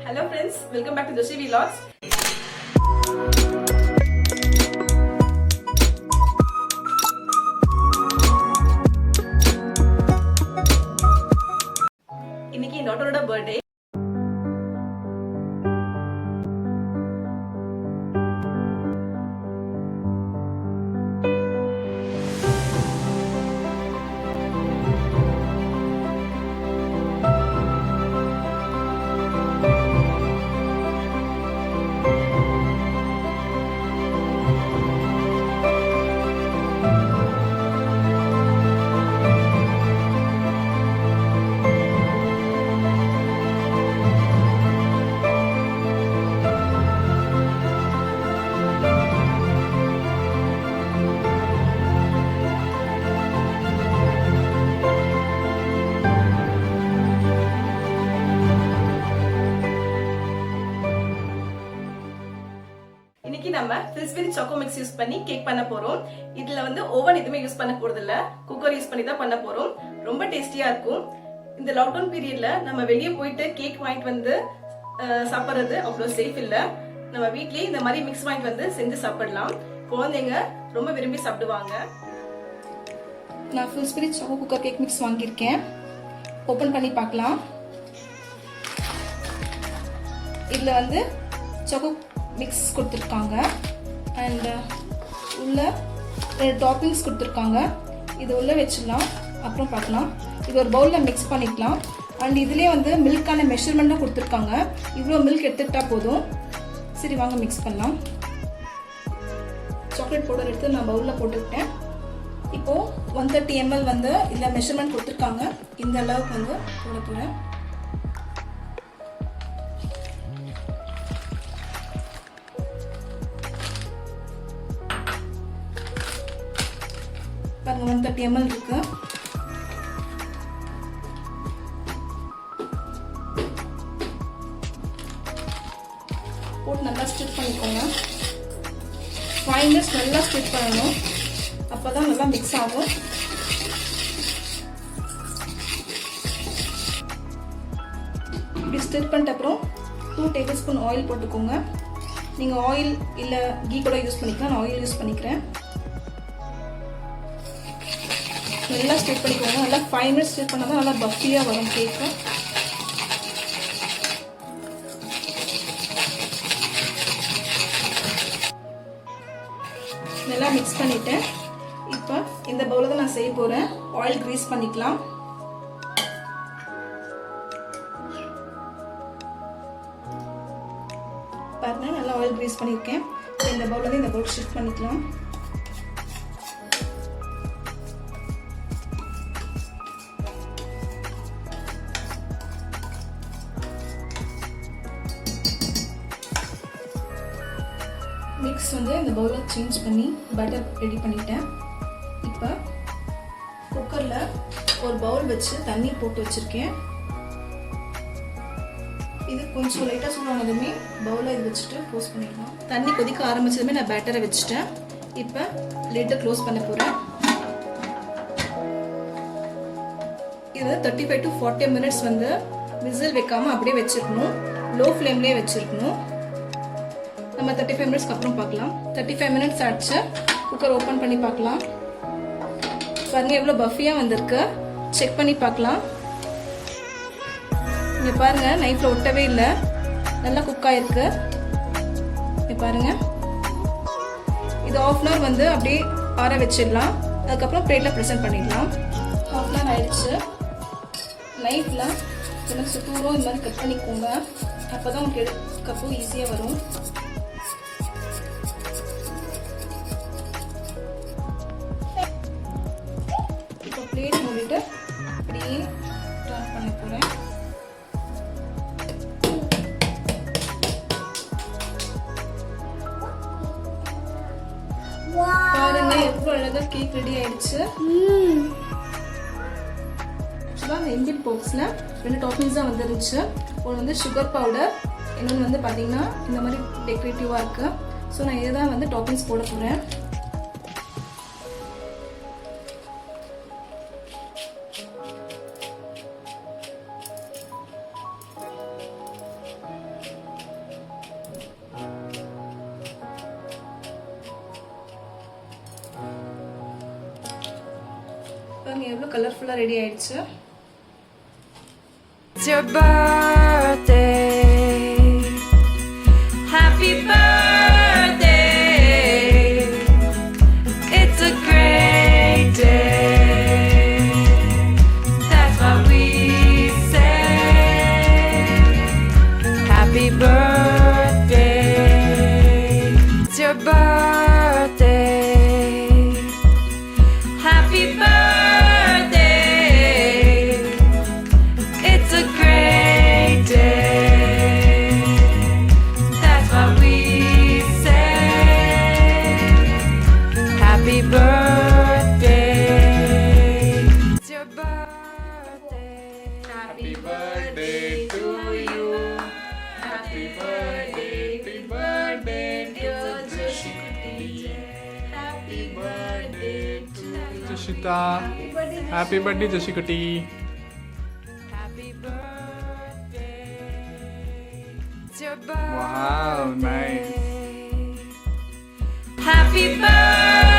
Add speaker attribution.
Speaker 1: Hello friends, welcome back to Joshi Vlogs. இன்னைக்கு என்னோட birthday. இன்னைக்கு நம்ம ஃபில்ஸ்பெரி சாக்கோ மிக்ஸ் யூஸ் பண்ணி கேக் பண்ண போறோம். இதுல வந்து ஓவன் எதுவுமே யூஸ் பண்ண போறது இல்ல, குக்கர் யூஸ் பண்ணி தான் பண்ண போறோம். ரொம்ப டேஸ்டியா இருக்கும். இந்த லாக்டவுன் பீரியட்ல நம்ம வெளியே போயிட்டு கேக் வாங்கிட்டு வந்து சாப்பிடுறது அவ்வளவு சேஃப் இல்ல. நம்ம வீட்லயே இந்த மாதிரி மிக்ஸ் வாங்கிட்டு வந்து செஞ்சு சாப்பிடலாம். குழந்தைங்க ரொம்ப விரும்பி சாப்பிடுவாங்க. நான் ஃபில்ஸ்பெரி சாக்கோ குக்கர் கேக் மிக்ஸ் வாங்கியிருக்கேன். ஓபன் பண்ணி பார்க்கலாம். இதுல வந்து சாக்கோ மிக்ஸ் கொடுத்துருக்காங்க அண்ட் உள்ள டாப்பிங்ஸ் கொடுத்துருக்காங்க. இது உள்ள வச்சிடலாம், அப்புறம் பார்க்கலாம். இது ஒரு பவுலில் மிக்ஸ் பண்ணிக்கலாம். அண்ட் இதுலேயே வந்து மில்கான மெஷர்மெண்ட்டும் கொடுத்துருக்காங்க. இவ்வளோ மில்க் எடுத்துக்கிட்டா போதும். சரி வாங்க மிக்ஸ் பண்ணலாம். சாக்லேட் பவுடர் எடுத்து நான் பவுலில் போட்டுக்கிட்டேன். இப்போது 130 ml வந்து இதில் மெஷர்மெண்ட் கொடுத்துருக்காங்க. இந்த அளவுக்கு வந்து போட போகிறேன். பாருங்க 130 ml இருக்கு. போட்டு நல்லா ஸ்டிட் பண்ணிக்கோங்க. 5 minutes நல்லா ஸ்டிட் பண்ணணும், அப்பதான் நல்லா மிக்ஸ் ஆகும். இப்படி ஸ்டிட் பண்ணிட்ட அப்புறம் 2 tablespoon ஆயில் போட்டுக்கோங்க. நீங்க ஆயில் இல்ல கீ கூட யூஸ் பண்ணிக்கலாம். நான் ஆயில் யூஸ் பண்ணிக்கிறேன். நல்லா ஸ்டிட் பண்ணிக்கோங்க. நல்லா 5 minutes ஸ்டிட் பண்ணாதான் நல்லா பஃபியா வரும் கேக்கு. நல்லா மிக்ஸ் பண்ணிட்டேன். இப்போ இந்த பவுல தான் நான் செய்ய போறேன். ஆயில் கிரீஸ் பண்ணிக்கலாம். பாருங்க நல்லா ஆயில் கிரீஸ் பண்ணிருக்கேன். இந்த பவுல தான் இந்த பவுல் ஷிஃப்ட் பண்ணிக்கலாம். மிக்ஸ் வந்து இந்த பவுலில் சேஞ்ச் பண்ணி பட்டர் ரெடி பண்ணிட்டேன். இப்போ குக்கரில் ஒரு பவுல் வச்சு தண்ணி போட்டு வச்சுருக்கேன். இது கொஞ்சம் லைட்டாக சூடானதுமே பவுலில் இது வச்சுட்டு க்ளோஸ் பண்ணிடலாம். தண்ணி கொதிக்க ஆரம்பிச்சதுமே நான் பேட்டரை வச்சுட்டேன். இப்போ லிட்டை க்ளோஸ் பண்ண போகிறேன். இது 35 to 40 minutes வந்து விசில் வைக்காமல் அப்படியே வச்சுருக்கணும். லோ ஃப்ளேம்லேயே வச்சுருக்கணும். நம்ம 35 மினிட்ஸ்க்கு அப்புறம் பார்க்கலாம். 35 மினிட்ஸ் ஆச்சு. குக்கர் ஓப்பன் பண்ணி பார்க்கலாம். பாருங்க எவ்வளோ பஃபியாக வந்திருக்கு. செக் பண்ணி பார்க்கலாம். இங்கே பாருங்க நைஃப்ல ஒட்டவே இல்லை, நல்லா குக் ஆயிருக்கு. இங்கே பாருங்க. இது 1/2 hour வந்து அப்படியே ஆற வச்சிடலாம். அதுக்கப்புறம் பிளேட்டில் ப்ரெசென்ட் பண்ணிடலாம். 1/2 hour ஆயிடுச்சு. நைஃப்ல கொஞ்சம் சுத்தூரம் இந்த மாதிரி கட் பண்ணிக்கோங்க. அப்போ தான் உங்களுக்கு எடுக்கப்போ ஈஸியாக வரும். பிளேட் மூடிட்டு அப்படியே டர்ன் பண்ண போறேன். பாருங்க எவ்வளவு அழகா கேக் ரெடி ஆயிடுச்சு. ஆக்சுவலா இந்த இந்தியன் பாக்ஸ்ல 2 டாப்பிங்ஸ் தான் வந்துருச்சு. ஒன்று வந்து சுகர் பவுடர், இன்னொன்று வந்து பாத்தீங்கன்னா இந்த மாதிரி டெக்கரேட்டிவா இருக்கு. ஸோ நான் இதை தான் வந்து டாப்பிங்ஸ் போட போறேன். எவ்வளவு கலர்ஃபுல்லா ரெடி ஆயிடுச்சு.
Speaker 2: It's your birthday. Happy birthday. It's a great day. That's what we say. Happy birthday. It's your birthday. Happy birthday. It's a great day. That's what we say. Happy birthday. It's your birthday.
Speaker 3: Happy birthday to you. Happy birthday, dear Joshi. Happy birthday to
Speaker 4: Joshita. Happy birthday, Joshi Kutti.
Speaker 2: Happy birthday. It's your birthday.
Speaker 4: Wow, nice.
Speaker 2: Happy birthday.